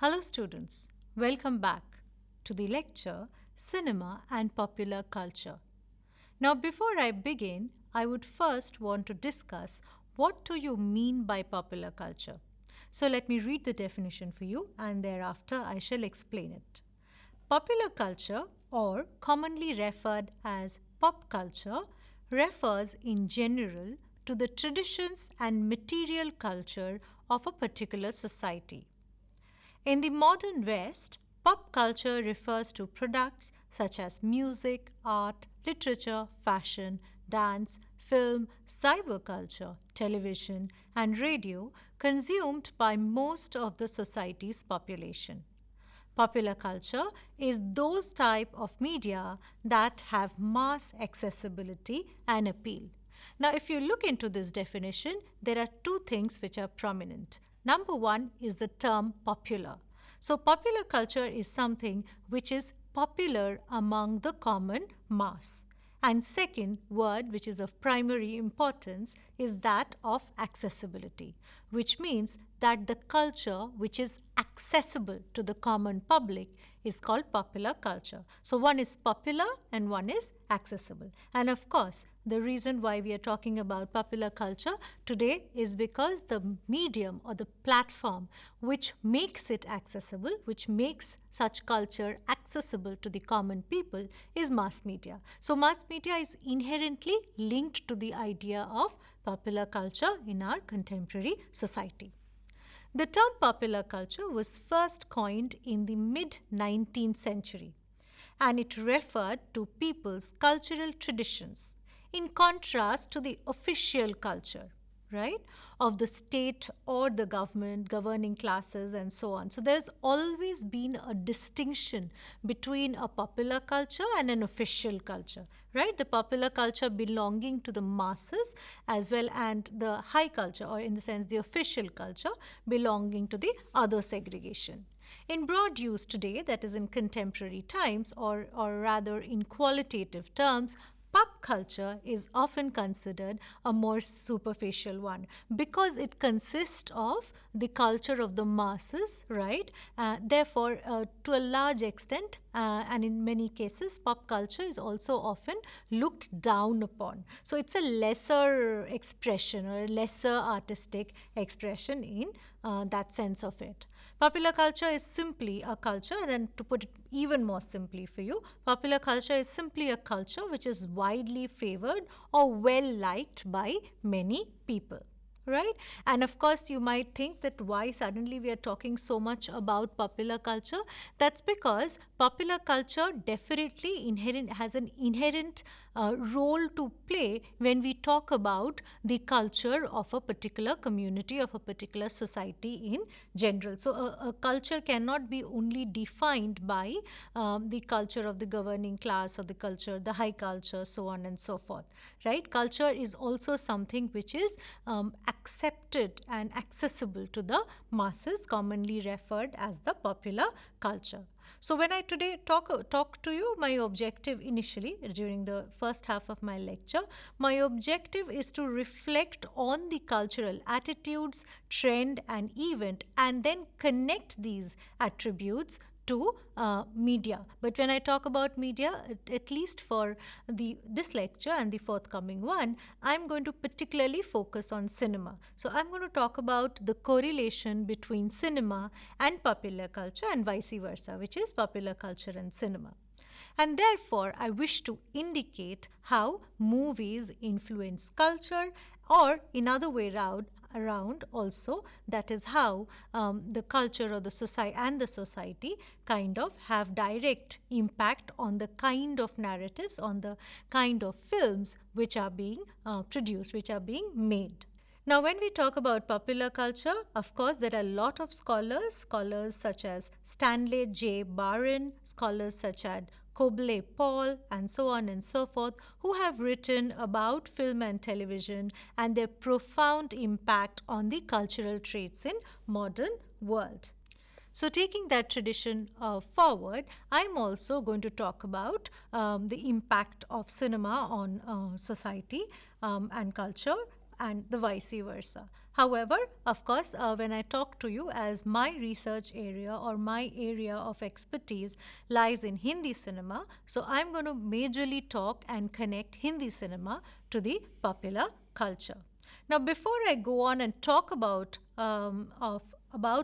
Hello students, welcome back to the lecture Cinema and Popular Culture. Now before I begin, I would first want to discuss what do you mean by popular culture. So let me read the definition for you and thereafter I shall explain it. Popular culture, or commonly referred as pop culture, refers in general to the traditions and material culture of a particular society. In the modern West, pop culture refers to products such as music, art, literature, fashion, dance, film, cyberculture, television, and radio consumed by most of the society's population. Popular culture is those type of media that have mass accessibility and appeal. Now, if you look into this definition, there are two things which are prominent. Number one is the term popular. So, popular culture is something which is popular among the common mass. And second word, which is of primary importance, is that of accessibility, which means that the culture which is accessible to the common public is called popular culture. So one is popular and one is accessible. And of course, the reason why we are talking about popular culture today is because the medium or the platform which makes it accessible, which makes such culture accessible to the common people is mass media. So mass media is inherently linked to the idea of popular culture in our contemporary society. The term popular culture was first coined in the mid 19th century and it referred to people's cultural traditions in contrast to the official culture, right, of the state or the government, governing classes, and so on. So there's always been a distinction between a popular culture and an official culture, right? The popular culture belonging to the masses as well, and the high culture, or in the sense the official culture, belonging to the other segregation. In broad use today, that is in contemporary times, or rather in qualitative terms, pop culture is often considered a more superficial one because it consists of the culture of the masses, right? Therefore, to a large extent, and in many cases, pop culture is also often looked down upon. So it's a lesser expression or a lesser artistic expression in that sense of it. Popular culture is simply a culture, and then to put it even more simply for you, popular culture is simply a culture which is widely favored or well liked by many people. Right? And of course, you might think that why suddenly we are talking so much about popular culture. That's because popular culture definitely has an inherent role to play when we talk about the culture of a particular community, of a particular society in general. So a culture cannot be only defined by the culture of the governing class or the culture, the high culture, so on and so forth. Right? Culture is also something which is accepted and accessible to the masses, commonly referred as the popular culture. So when I today talk to you, my objective initially during the first half of my lecture, my objective is to reflect on the cultural attitudes, trend and event, and then connect these attributes to media. But when I talk about media, at least for this lecture and the forthcoming one, I'm going to particularly focus on cinema. So I'm going to talk about the correlation between cinema and popular culture and vice versa, which is popular culture and cinema. And therefore, I wish to indicate how movies influence culture, or in other way around also, that is how the culture or the society and the society kind of have direct impact on the kind of narratives, on the kind of films which are being produced, which are being made. Now, when we talk about popular culture, of course, there are a lot of scholars such as Stanley J. Barron, scholars such as Cobley Paul, and so on and so forth, who have written about film and television and their profound impact on the cultural traits in modern world. So taking that tradition forward, I'm also going to talk about the impact of cinema on society and culture and the vice versa. However, of course, when I talk to you, as my research area or my area of expertise lies in Hindi cinema, so I'm going to majorly talk and connect Hindi cinema to the popular culture. Now, before I go on and talk about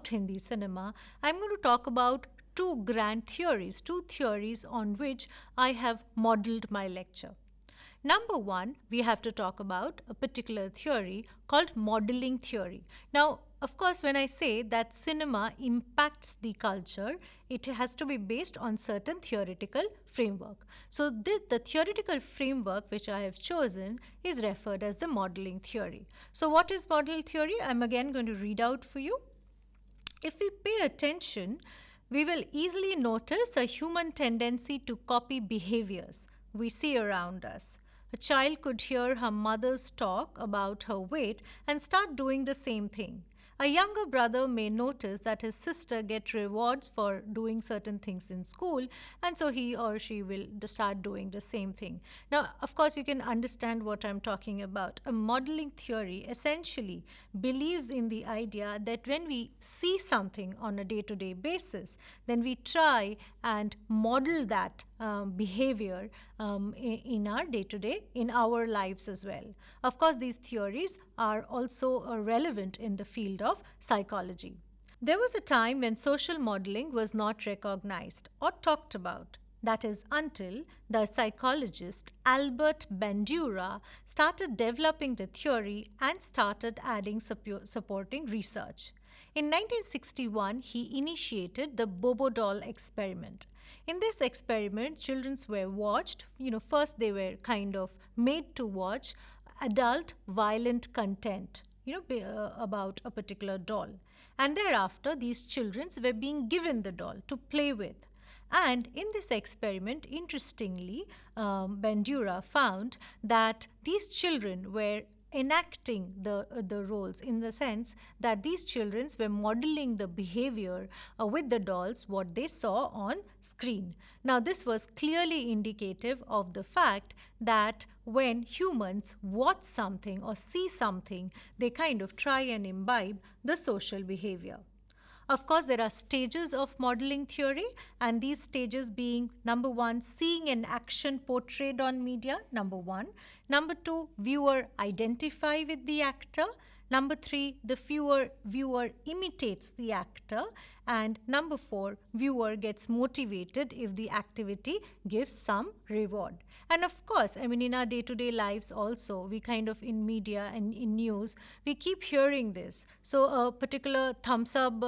Hindi cinema, I'm going to talk about two grand theories, two theories on which I have modeled my lecture. Number one, we have to talk about a particular theory called modeling theory. Now, of course, when I say that cinema impacts the culture, it has to be based on certain theoretical framework. So, the theoretical framework which I have chosen is referred as the modeling theory. So, what is model theory? I'm again going to read out for you. If we pay attention, we will easily notice a human tendency to copy behaviors we see around us. A child could hear her mother's talk about her weight and start doing the same thing. A younger brother may notice that his sister gets rewards for doing certain things in school, and so he or she will start doing the same thing. Now, of course, you can understand what I'm talking about. A modeling theory essentially believes in the idea that when we see something on a day-to-day basis, then we try and model that behavior in our day-to-day, in our lives as well. Of course, these theories are also relevant in the field of psychology. There was a time when social modeling was not recognized or talked about. That is until the psychologist Albert Bandura started developing the theory and started adding supporting research. In 1961, he initiated the Bobo doll experiment. In this experiment, children were watched, first they were kind of made to watch adult violent content, about a particular doll. And thereafter, these children were being given the doll to play with. And in this experiment, interestingly, Bandura found that these children were enacting the roles, in the sense that these children were modeling the behavior with the dolls what they saw on screen. Now, this was clearly indicative of the fact that when humans watch something or see something, they kind of try and imbibe the social behavior. Of course, there are stages of modeling theory, and these stages being number one, seeing an action portrayed on media, number one. Number two, viewer identify with the actor. Number three, the viewer imitates the actor. And number four, viewer gets motivated if the activity gives some reward. And of course, in our day-to-day lives also, we kind of in media and in news, we keep hearing this. So a particular thumbs up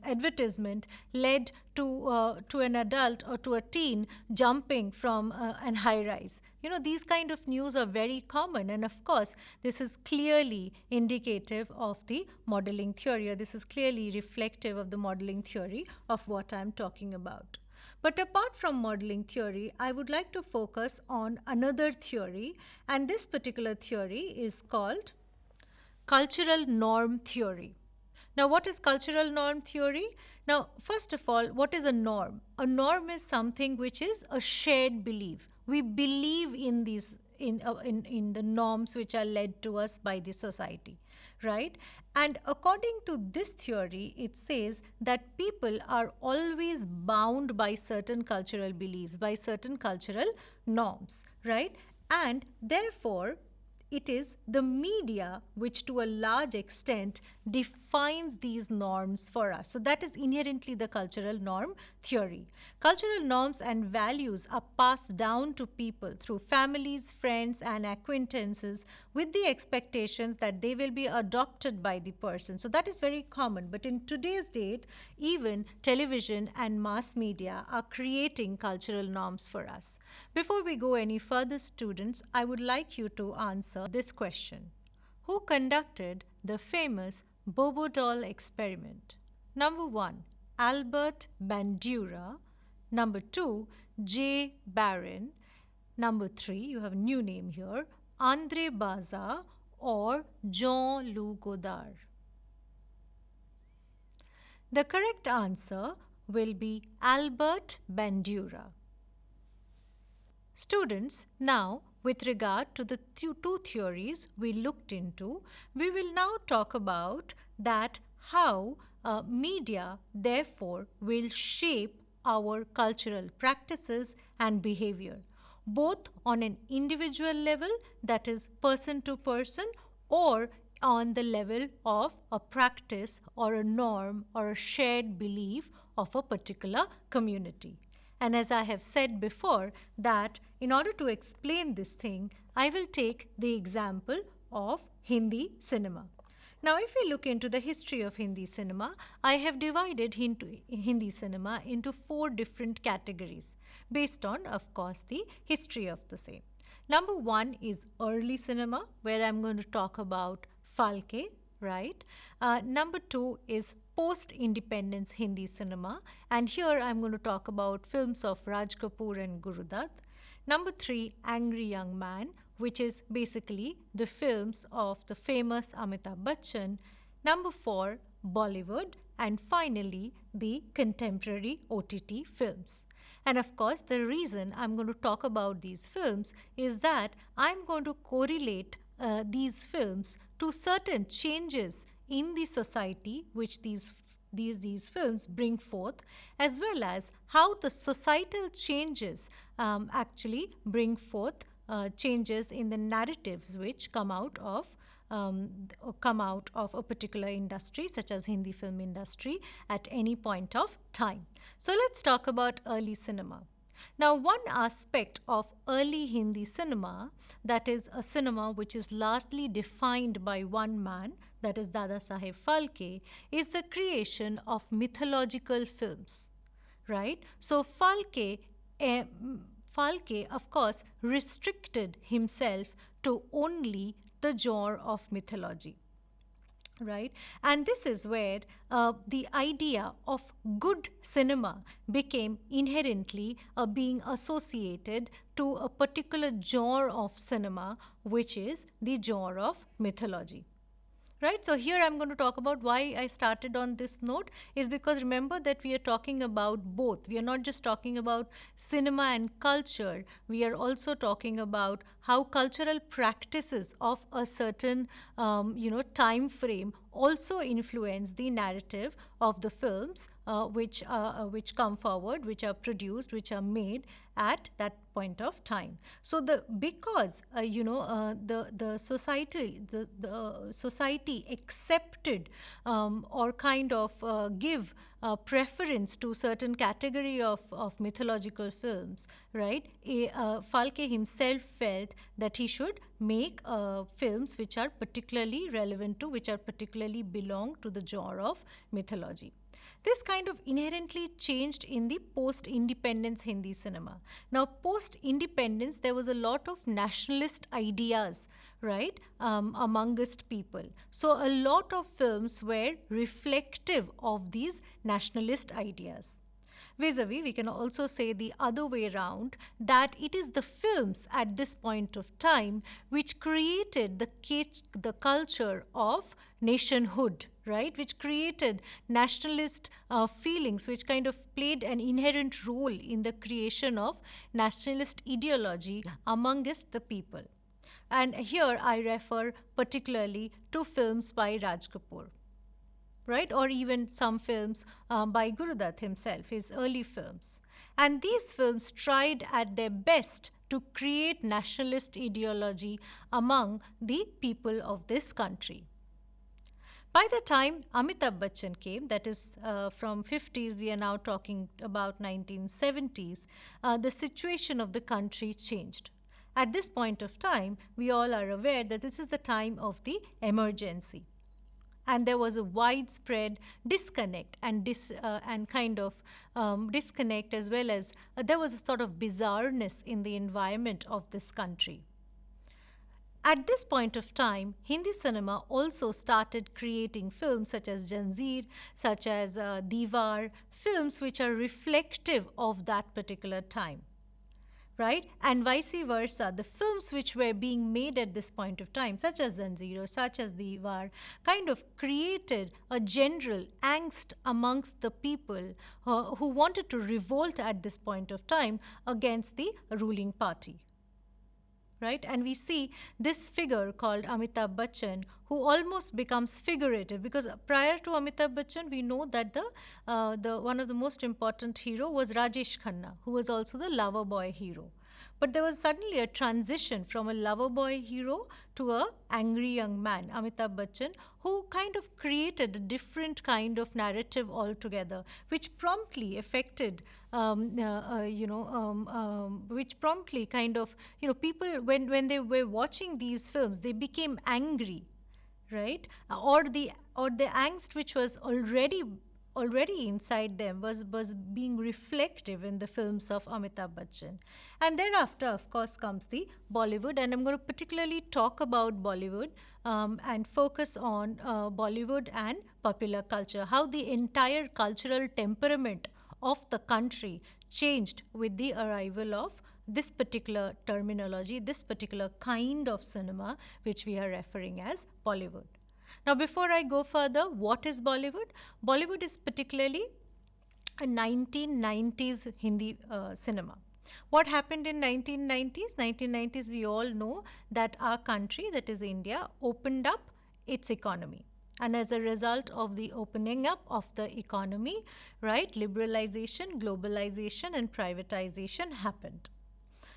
advertisement led to an adult or to a teen jumping from an high rise. These kind of news are very common, and of course, this is clearly indicative of the modeling theory, or this is clearly reflective of the modeling theory of what I'm talking about. But apart from modeling theory, I would like to focus on another theory, and this particular theory is called cultural norm theory. Now, what is cultural norm theory? Now, first of all, what is a norm? A norm is something which is a shared belief. We believe in these in the norms which are led to us by the society, right? And according to this theory, it says that people are always bound by certain cultural beliefs, by certain cultural norms, right? And therefore, it is the media which to a large extent defines these norms for us. So that is inherently the cultural norm theory. Cultural norms and values are passed down to people through families, friends, and acquaintances with the expectations that they will be adopted by the person. So that is very common. But in today's date, even television and mass media are creating cultural norms for us. Before we go any further, students, I would like you to answer this question. Who conducted the famous Bobo doll experiment? Number one, Albert Bandura. Number two, J. Barron. Number three, you have a new name here, Andre Baza or Jean-Loup Godard. The correct answer will be Albert Bandura. Students, now with regard to the two theories we looked into, we will now talk about that how media therefore will shape our cultural practices and behavior, both on an individual level, that is person to person, or on the level of a practice or a norm or a shared belief of a particular community. And as I have said before, that in order to explain this thing, I will take the example of Hindi cinema. Now, if we look into the history of Hindi cinema, I have divided Hindi cinema into four different categories based on, of course, the history of the same. Number one is early cinema, where I'm going to talk about Phalke, right? Number two is post-independence Hindi cinema, and here I'm going to talk about films of Raj Kapoor and Guru Dutt. Number three, Angry Young Man, which is basically the films of the famous Amitabh Bachchan. Number four, Bollywood, and finally the contemporary OTT films. And of course, the reason I'm going to talk about these films is that I'm going to correlate these films to certain changes in the society which these films bring forth, as well as how the societal changes actually bring forth changes in the narratives which come out of a particular industry, such as Hindi film industry, at any point of time. So let's talk about early cinema. Now, one aspect of early Hindi cinema, that is a cinema which is largely defined by one man, that is Dada Saheb Phalke, is the creation of mythological films, right? So Phalke, of course, restricted himself to only the genre of mythology, right? And this is where the idea of good cinema became inherently being associated to a particular genre of cinema, which is the genre of mythology. Right, so here I'm going to talk about why I started on this note is because remember that we are talking about both. We are not just talking about cinema and culture. We are also talking about how cultural practices of a certain, time frame also influence the narrative of the films which come forward, which are produced, which are made at that point of time. So because the society accepted or kind of give preference to certain category of mythological films, right? Phalke himself felt that he should make films which are particularly relevant to, which are particularly belong to the genre of mythology. This kind of inherently changed in the post-independence Hindi cinema. Now, post-independence, there was a lot of nationalist ideas, right, amongst people. So, a lot of films were reflective of these nationalist ideas. Vis-a-vis, we can also say the other way around, that it is the films at this point of time which created the culture of nationhood, right, which created nationalist feelings, which kind of played an inherent role in the creation of nationalist ideology amongst the people. And here I refer particularly to films by Raj Kapoor, right, or even some films by Guru Dutt himself, his early films. And these films tried at their best to create nationalist ideology among the people of this country. By the time Amitabh Bachchan came, that is from 50s, we are now talking about 1970s, the situation of the country changed. At this point of time, we all are aware that this is the time of the emergency. And there was a widespread disconnect and disconnect, as well as there was a sort of bizarreness in the environment of this country. At this point of time, Hindi cinema also started creating films such as Janjeer, such as Diwar, films which are reflective of that particular time. Right? And vice versa, the films which were being made at this point of time, such as Zanjeer or such as Diwar, kind of created a general angst amongst the people who wanted to revolt at this point of time against the ruling party. right? And we see this figure called Amitabh Bachchan, who almost becomes figurative, because prior to Amitabh Bachchan, we know that the one of the most important hero was Rajesh Khanna, who was also the lover boy hero. But there was suddenly a transition from a lover boy hero to a angry young man, Amitabh Bachchan, who kind of created a different kind of narrative altogether, which promptly affected, which promptly kind of, people, when they were watching these films, they became angry, right? Or the angst which was already inside them was being reflective in the films of Amitabh Bachchan. And thereafter, of course, comes the Bollywood, and I'm going to particularly talk about Bollywood, and focus on Bollywood and popular culture, how the entire cultural temperament of the country changed with the arrival of this particular terminology, this particular kind of cinema, which we are referring as Bollywood. Now, before I go further, what is Bollywood? Bollywood is particularly a 1990s Hindi cinema. What happened in 1990s? 1990s, we all know that our country, that is India, opened up its economy. And as a result of the opening up of the economy, right, liberalization, globalization, and privatization happened.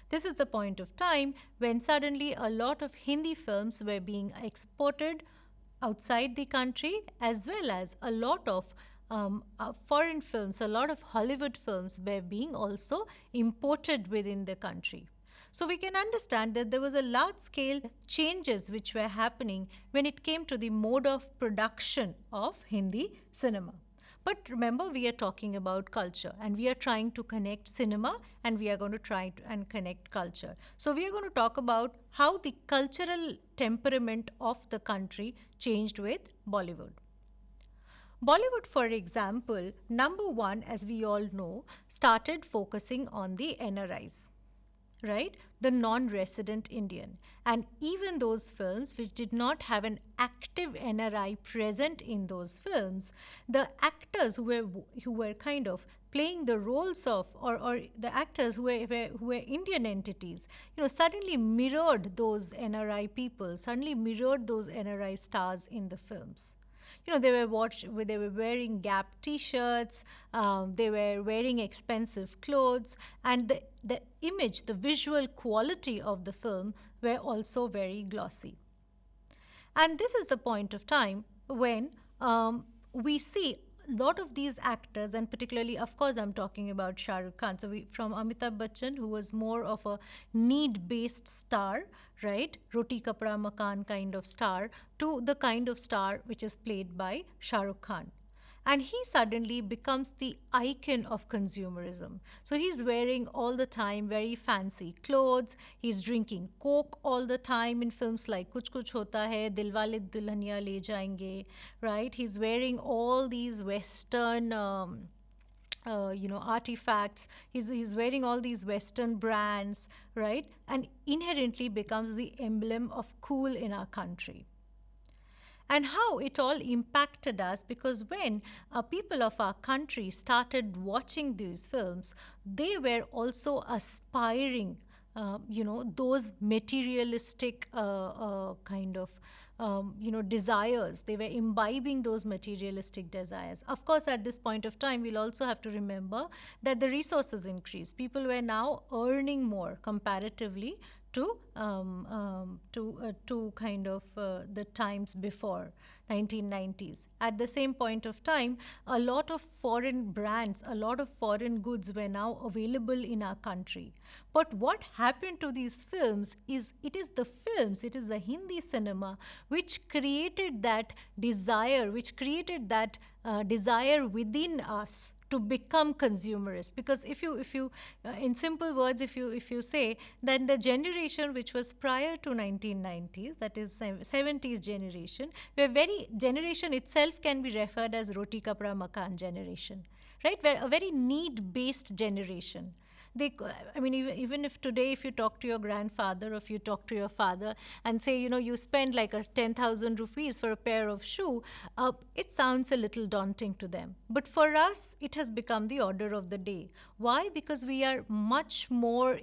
This is the point of time when suddenly a lot of Hindi films were being exported outside the country, as well as a lot of foreign films, a lot of Hollywood films were being also imported within the country. So we can understand that there was a large scale changes which were happening when it came to the mode of production of Hindi cinema. But remember, we are talking about culture, and we are trying to connect cinema, and we are going to try and connect culture. So we are going to talk about how the cultural temperament of the country changed with Bollywood. Bollywood, for example, number one, as we all know, started focusing on the NRIs, right? The non-resident Indian. And even those films which did not have an active NRI present in those films, the actors who were kind of playing the roles of, or the actors who were Indian entities, suddenly mirrored those NRI people, suddenly mirrored those NRI stars in the films. They were wearing Gap T-shirts, they were wearing expensive clothes, and the image, the visual quality of the film were also very glossy. And this is the point of time when we see a lot of these actors, and particularly, of course, I'm talking about Shah Rukh Khan. So from Amitabh Bachchan, who was more of a need-based star, right, roti kapda makan kind of star, to the kind of star which is played by Shah Rukh Khan. And he suddenly becomes the icon of consumerism. So he's wearing all the time very fancy clothes. He's drinking Coke all the time in films like Kuch Kuch Hota Hai, Dilwale Dulhaniya Le Jayenge, right? He's wearing all these Western artifacts. He's wearing all these Western brands, right? And inherently becomes the emblem of cool in our country. And how it all impacted us, because when people of our country started watching these films, they were also aspiring, those materialistic kind of desires. They were imbibing those materialistic desires. Of course, at this point of time, we'll also have to remember that the resources increased. People were now earning more comparatively to kind of the times before 1990s. At the same point of time, a lot of foreign brands, a lot of foreign goods were now available in our country. But what happened to these films is it is the Hindi cinema which created that desire, desire within us to become consumerist. Because if you in simple words, if you say that the generation which was prior to 1990s, that is 70s generation, generation itself can be referred as roti kapda makan generation, right? A very need based generation. I mean, even if today, if you talk to your grandfather or if you talk to your father and say, you spend like a 10,000 rupees for a pair of shoe, it sounds a little daunting to them. But for us, it has become the order of the day. Why? Because we are much more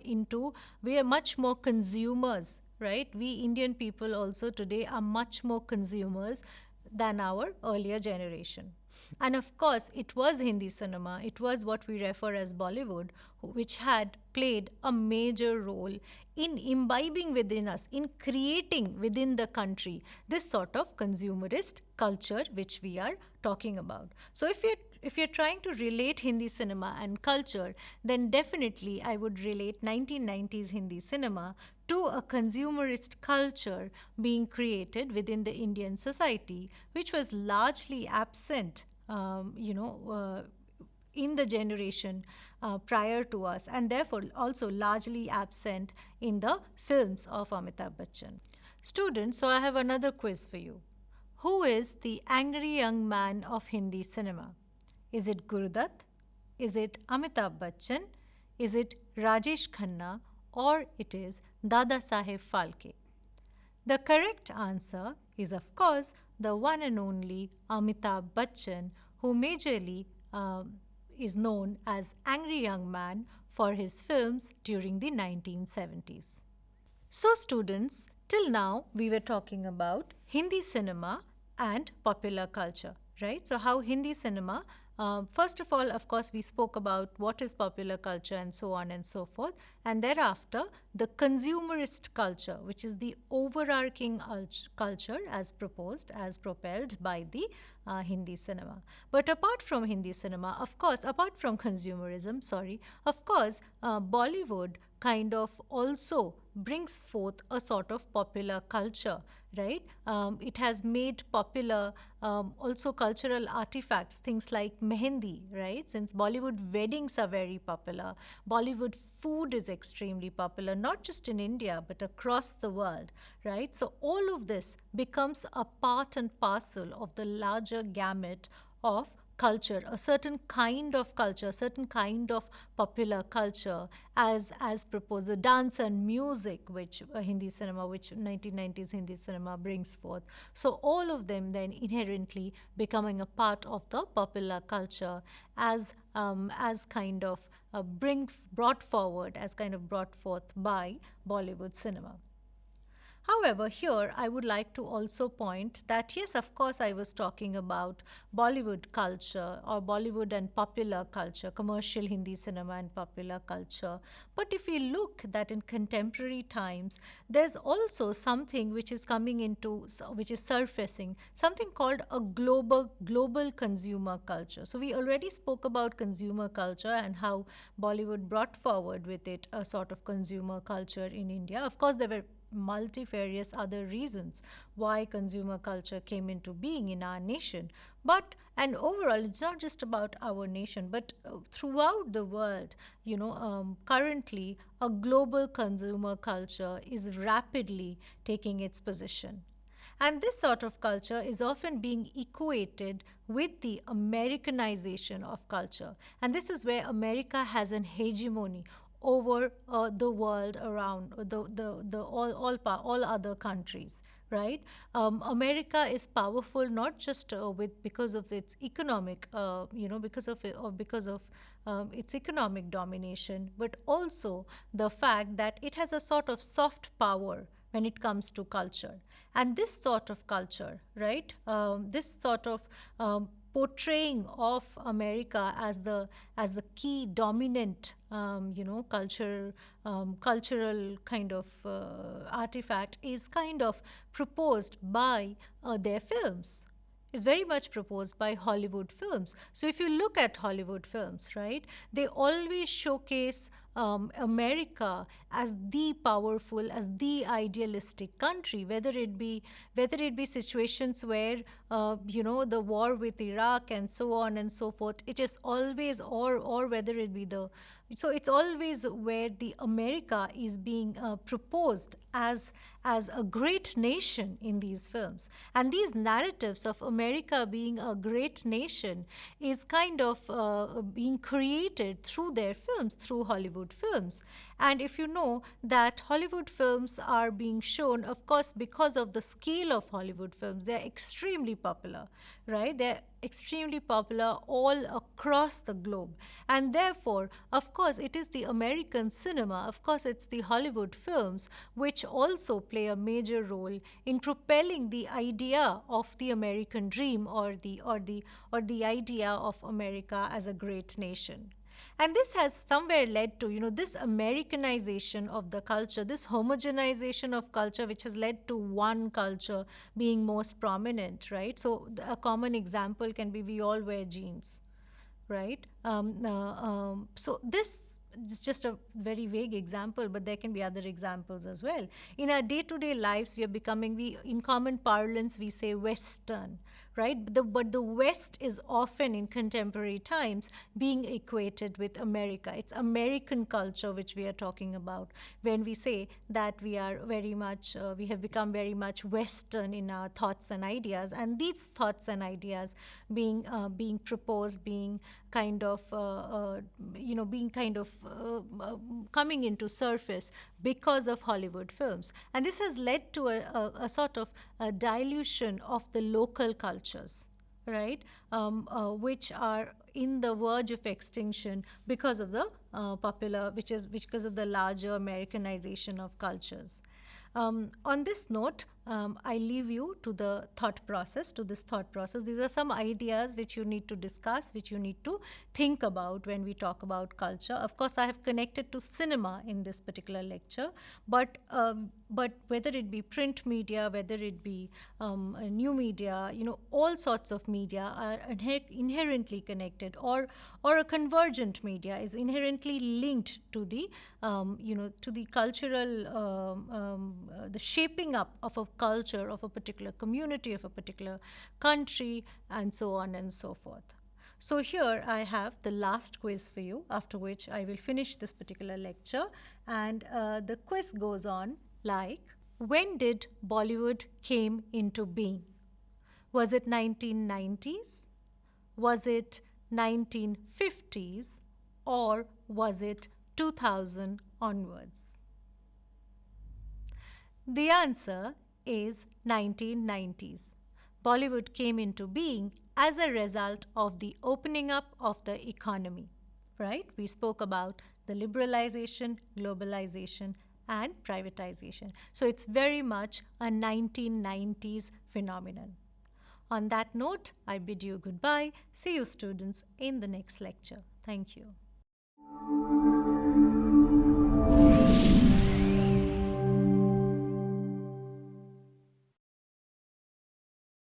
consumers, right? We Indian people also today are much more consumers than our earlier generation. And of course, it was Hindi cinema, it was what we refer as Bollywood, which had played a major role in imbibing within us, in creating within the country this sort of consumerist culture which we are talking about. So if you're trying to relate Hindi cinema and culture, then definitely I would relate 1990s Hindi cinema to a consumerist culture being created within the Indian society, which was largely absent, in the generation prior to us, and therefore also largely absent in the films of Amitabh Bachchan. Students, so I have another quiz for you. Who is the angry young man of Hindi cinema? Is it Gurudutt? Is it Amitabh Bachchan? Is it Rajesh Khanna? Or it is Dada Saheb Phalke? The correct answer is, of course, the one and only Amitabh Bachchan, who majorly is known as Angry Young Man for his films during the 1970s. So, students, till now we were talking about Hindi cinema and popular culture, right? So, how Hindi cinema, first of all, of course, we spoke about what is popular culture and so on and so forth. And thereafter, the consumerist culture, which is the overarching culture as proposed, as propelled by the Hindi cinema. But apart from Hindi cinema, of course, apart from consumerism, of course, Bollywood kind of also brings forth a sort of popular culture, right? It has made popular also cultural artifacts, things like mehendi, right? Since Bollywood weddings are very popular, Bollywood food is extremely popular, not just in India, but across the world, right? So all of this becomes a part and parcel of the larger gamut of culture, a certain kind of culture, a certain kind of popular culture, as proposed, the dance and music, which Hindi cinema, which 1990s Hindi cinema brings forth. So all of them then inherently becoming a part of the popular culture as kind of brought forth by Bollywood cinema. However, here I would like to also point that yes, of course, I was talking about Bollywood culture or Bollywood and popular culture, commercial Hindi cinema and popular culture. But if we look that in contemporary times, there's also something which is which is surfacing, something called a global consumer culture. So we already spoke about consumer culture and how Bollywood brought forward with it a sort of consumer culture in India. Of course, there were multifarious other reasons why consumer culture came into being in our nation. And overall, it's not just about our nation, but throughout the world, currently a global consumer culture is rapidly taking its position. And this sort of culture is often being equated with the Americanization of culture. And this is where America has an hegemony over the world around all other countries, right? America is powerful not just because of its economic, because of its economic domination, but also the fact that it has a sort of soft power when it comes to culture. And this sort of culture, right? This sort of portraying of America as the key dominant cultural kind of artifact is kind of proposed by their films, is very much proposed by Hollywood films. So if you look at Hollywood films, right, they always showcase America as the powerful, as the idealistic country, whether it be situations where the war with Iraq and so on and so forth. It is always, or whether it be it's always where the America is being proposed as a great nation in these films. And these narratives of America being a great nation is kind of being created through their films, through Hollywood Hollywood films. And if you know that Hollywood films are being shown, of course, because of the scale of Hollywood films, they're extremely popular, right? They're extremely popular all across the globe. And therefore, of course, it is the American cinema, of course, it's the Hollywood films, which also play a major role in propelling the idea of the American dream, or the idea of America as a great nation. And this has somewhere led to, this Americanization of the culture, this homogenization of culture, which has led to one culture being most prominent, right? So, a common example can be we all wear jeans, right? So this is just a very vague example, but there can be other examples as well. In our day-to-day lives, we are becoming, in common parlance, we say Western, right? But the West is often in contemporary times being equated with America. It's American culture which we are talking about when we say that we are very much, we have become very much Western in our thoughts and ideas, and these thoughts and ideas being proposed, being kind of, coming into surface because of Hollywood films. And this has led to a sort of a dilution of the local cultures, right? Which are in the verge of extinction because of the because of the larger Americanization of cultures. On this note, I leave you to the thought process, to this thought process. These are some ideas which you need to discuss, which you need to think about when we talk about culture. Of course, I have connected to cinema in this particular lecture, but whether it be print media, whether it be new media, all sorts of media are inherently connected, or a convergent media is inherently linked to the to the cultural the shaping up of a culture, of a particular community, of a particular country, and so on and so forth. So here I have the last quiz for you, after which I will finish this particular lecture. And the quiz goes on like, when did Bollywood came into being? Was it 1990s? Was it 1950s? Or was it 2000 onwards? The answer is 1990s. Bollywood came into being as a result of the opening up of the economy, right? We spoke about the liberalization, globalization, and privatization. So it's very much a 1990s phenomenon. On that note, I bid you goodbye. See you, students, in the next lecture. Thank you.